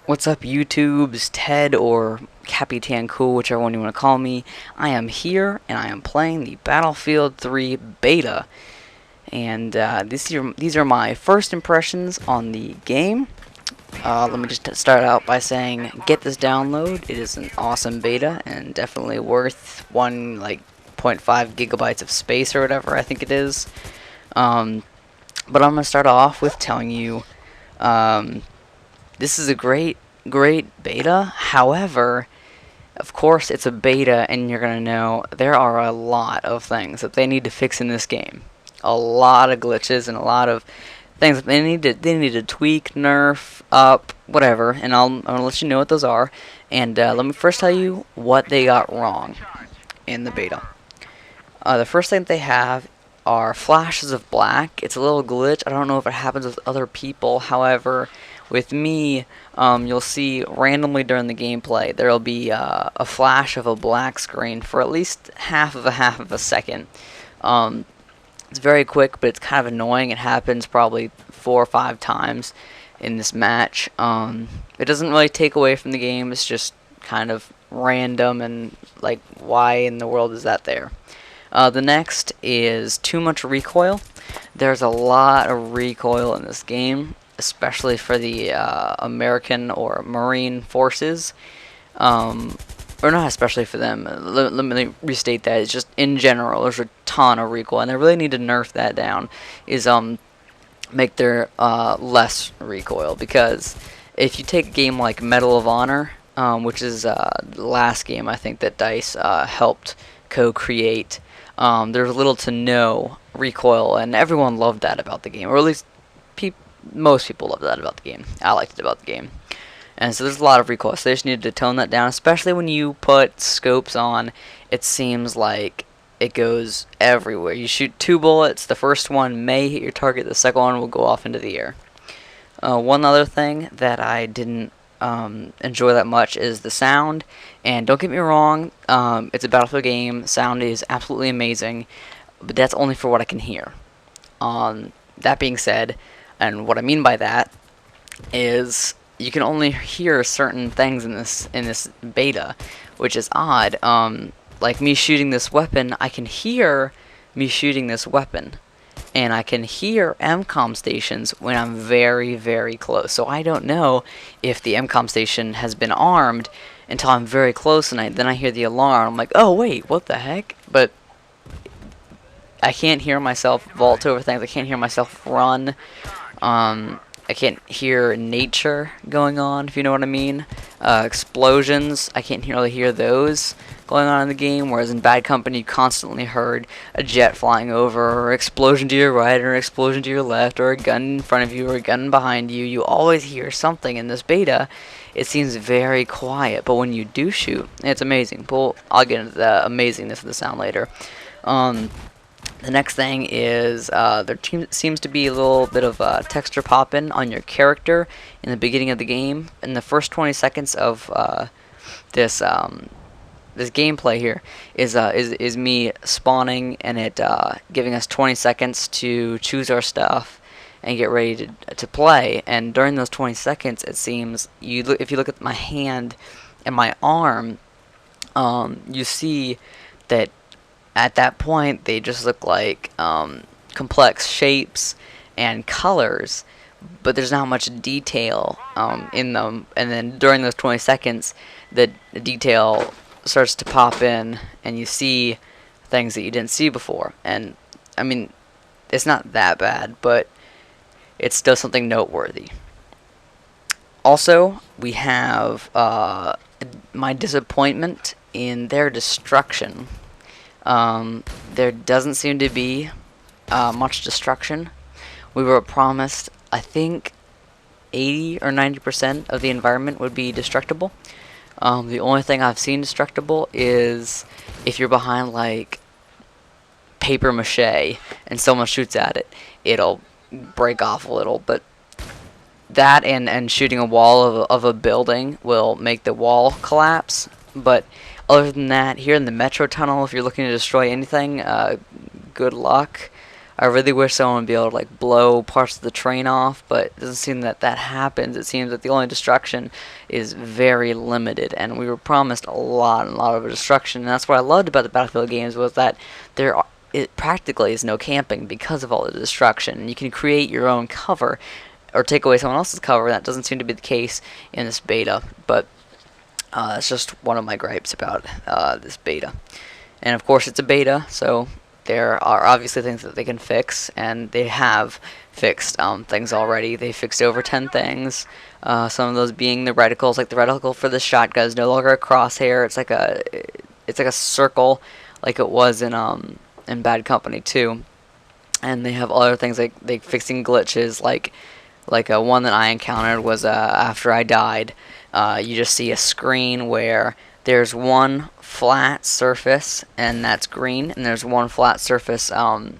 What's up, YouTube's Ted or Capitan Cool, whichever one you want to call me. I am here and I am playing the Battlefield 3 beta, and these are my first impressions on the game. Let me just start out by saying, get this download. It is an awesome beta and definitely worth one like 0.5 gigabytes of space or whatever I think it is. But I'm gonna start off with telling you. This is a great beta. However, of course, it's a beta, and you're going to know there are a lot of things that they need to fix in this game. A lot of glitches and a lot of things that they need to tweak, nerf, up, whatever, and I'll let you know what those are. And let me first tell you what they got wrong in the beta. The first thing they have are flashes of black. It's a little glitch. I don't know if it happens with other people. However, with me, you'll see randomly during the gameplay there'll be a flash of a black screen for at least half of a second. It's very quick, but it's kind of annoying. It happens probably 4 or 5 times in this match. It doesn't really take away from the game. It's just kind of random, and like, why in the world is that there? The next is too much recoil. There's a lot of recoil in this game, especially for the American or Marine forces. Or not especially for them. Let me restate that. It's just in general, there's a ton of recoil, and they really need to nerf that down. Is make their less recoil, because if you take a game like Medal of Honor, which is the last game I think that DICE helped co-create. There's little to no recoil, and everyone loved that about the game, or at least most people loved that about the game. I liked it about the game. And so there's a lot of recoil, so they just needed to tone that down, especially when you put scopes on. It seems like it goes everywhere. You shoot 2 bullets, the first one may hit your target, the second one will go off into the air. One other thing that I didn't enjoy that much is the sound. And don't get me wrong, it's a Battlefield game. Sound is absolutely amazing, but that's only for what I can hear. That being said, and what I mean by that is you can only hear certain things in this beta, which is odd. Like me shooting this weapon, I can hear me shooting this weapon, and I can hear MCOM stations when I'm very, very close. So I don't know if the MCOM station has been armed until I'm very close, and then I hear the alarm. I'm like, oh wait, what the heck? But I can't hear myself vault over things. I can't hear myself run. I can't hear nature going on, if you know what I mean. Explosions, I can't really hear those going on in the game, whereas in Bad Company you constantly heard a jet flying over, or explosion to your right, or explosion to your left, or a gun in front of you, or a gun behind you. You always hear something. In this beta, it seems very quiet, but when you do shoot, it's amazing. Well, I'll get into the amazingness of the sound later. The next thing is there seems to be a little bit of texture popping on your character in the beginning of the game. In the first 20 seconds of this this gameplay here is me spawning, and it giving us 20 seconds to choose our stuff and get ready to play. And during those 20 seconds, it seems if you look at my hand and my arm, you see that at that point they just look like complex shapes and colors, but there's not much detail in them. And then during those 20 seconds, the detail starts to pop in, and you see things that you didn't see before. And I mean, it's not that bad, but it's still something noteworthy. Also, we have my disappointment in their destruction. There doesn't seem to be much destruction. We were promised, I think, 80 or 90% of the environment would be destructible. The only thing I've seen destructible is if you're behind like paper mache and someone shoots at it, it'll break off a little. But that and shooting a wall of a building will make the wall collapse. But other than that, here in the metro tunnel, if you're looking to destroy anything, good luck. I really wish someone would be able to like blow parts of the train off, but it doesn't seem that that happens. It seems that the only destruction is very limited, and we were promised a lot of destruction. And that's what I loved about the Battlefield games was that it practically is no camping because of all the destruction. And you can create your own cover or take away someone else's cover. That doesn't seem to be the case in this beta, but it's just one of my gripes about this beta. And of course, it's a beta, so there are obviously things that they can fix, and they have fixed things already. They fixed over 10 things. Some of those being the reticles, like the reticle for the shotgun is no longer a crosshair. It's like a circle, like it was in Bad Company 2. And they have other things like they fixing glitches, like one that I encountered was after I died. You just see a screen where there's one flat surface and that's green, and there's one flat surface. It's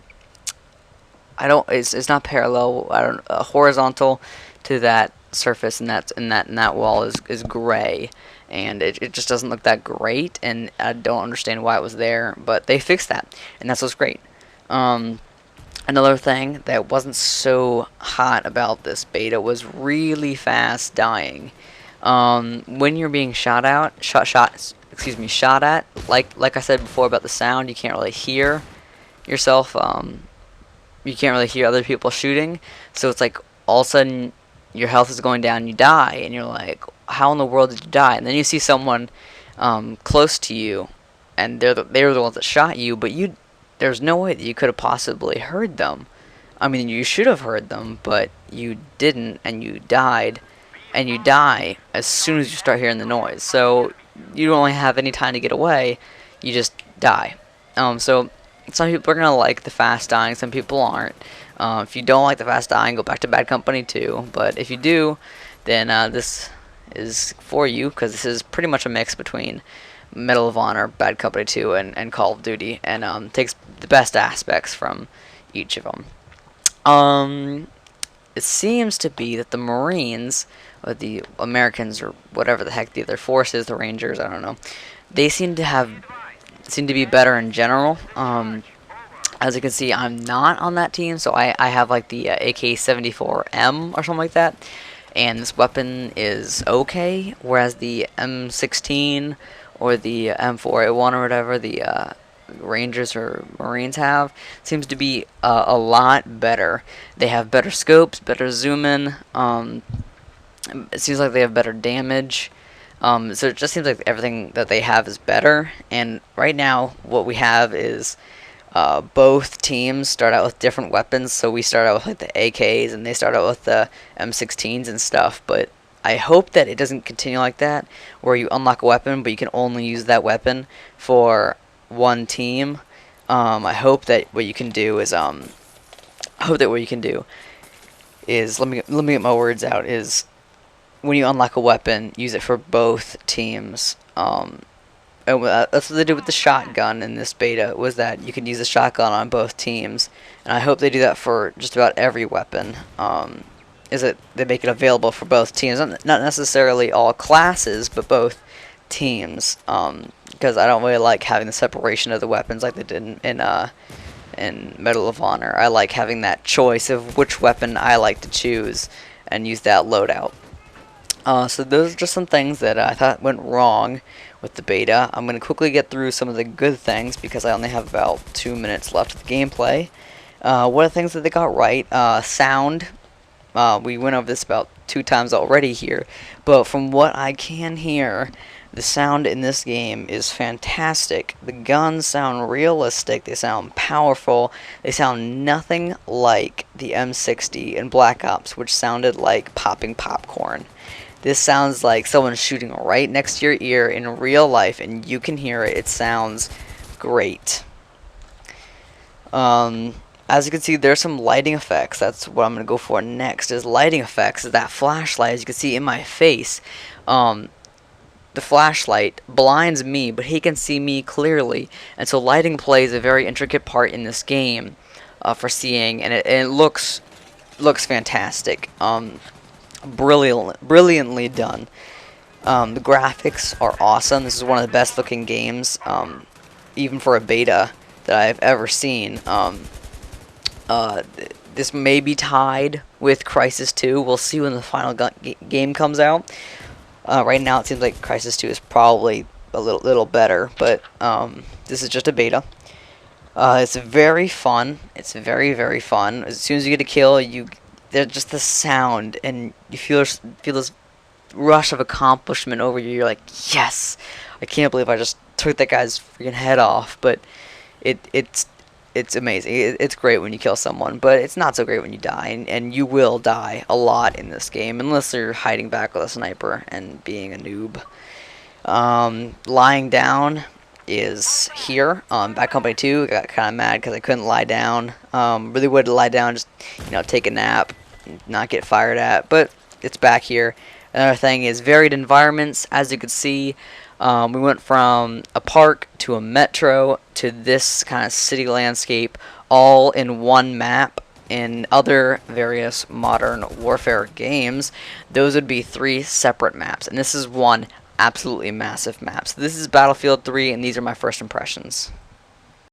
not parallel. Horizontal to that surface, and that wall is gray, and it just doesn't look that great. And I don't understand why it was there, but they fixed that, and that's what's great. Another thing that wasn't so hot about this beta was really fast dying. When you're being shot at, like I said before about the sound, you can't really hear yourself. You can't really hear other people shooting, so it's like all of a sudden your health is going down, you die, and you're like, how in the world did you die? And then you see someone close to you, and they were the ones that shot you, but there's no way that you could have possibly heard them. I mean, you should have heard them, but you didn't, and you died, and you die as soon as you start hearing the noise. So you don't only have any time to get away, you just die. So some people are going to like the fast dying, some people aren't. If you don't like the fast dying, go back to Bad Company 2. But if you do, then this is for you, because this is pretty much a mix between Medal of Honor, Bad Company 2, and Call of Duty, and takes the best aspects from each of them. It seems to be that the Marines, or the Americans, or whatever the heck the other force is, the Rangers, I don't know, they seem to be better in general. As you can see, I'm not on that team, so I have like the AK-74M or something like that, and this weapon is okay, whereas the M16 or the M4A1 or whatever the Rangers or Marines have seems to be a lot better. They have better scopes, better zoom in. It seems like they have better damage. So it just seems like everything that they have is better. And right now, what we have is both teams start out with different weapons. So we start out with like the AKs, and they start out with the M16s and stuff. But I hope that it doesn't continue like that, where you unlock a weapon, but you can only use that weapon for one team. I hope that what you can do is let me get my words out. Is when you unlock a weapon, use it for both teams. And that's what they did with the shotgun in this beta, was that you can use the shotgun on both teams, and I hope they do that for just about every weapon. Is that they make it available for both teams, not necessarily all classes, but both teams. Because I don't really like having the separation of the weapons like they did in Medal of Honor. I like having that choice of which weapon I like to choose and use that loadout. So those are just some things that I thought went wrong with the beta. I'm going to quickly get through some of the good things because I only have about 2 minutes left of the gameplay. What are the things that they got right? Sound. We went over this about 2 times already here, but from what I can hear, the sound in this game is fantastic. The guns sound realistic, they sound powerful, they sound nothing like the M60 in Black Ops, which sounded like popping popcorn. This sounds like someone shooting right next to your ear in real life, and you can hear it. It sounds great. As you can see, there's some lighting effects. That's what I'm going to go for next, is lighting effects. Is that flashlight, as you can see in my face. The flashlight blinds me, but he can see me clearly. And so lighting plays a very intricate part in this game for seeing, and it looks fantastic. Brilliantly done. The graphics are awesome. This is one of the best looking games, even for a beta, that I've ever seen. This may be tied with Crisis 2. We'll see when the final game comes out. Right now, it seems like Crisis 2 is probably a little better, but this is just a beta. It's very fun. It's very fun. As soon as you get a kill, there's just the sound, and you feel this rush of accomplishment over you. You're like, yes, I can't believe I just took that guy's freaking head off. But it's amazing. It's great when you kill someone, but it's not so great when you die, and you will die a lot in this game unless you're hiding back with a sniper and being a noob. Lying down is here. Bad Company 2, I got kind of mad because I couldn't lie down. Really would lie down, just take a nap, not get fired at, but it's back here. Another thing is varied environments. As you can see, we went from a park to a metro to this kind of city landscape, all in one map. In other various Modern Warfare games, those would be 3 separate maps, and this is one absolutely massive map. So this is Battlefield 3, and these are my first impressions.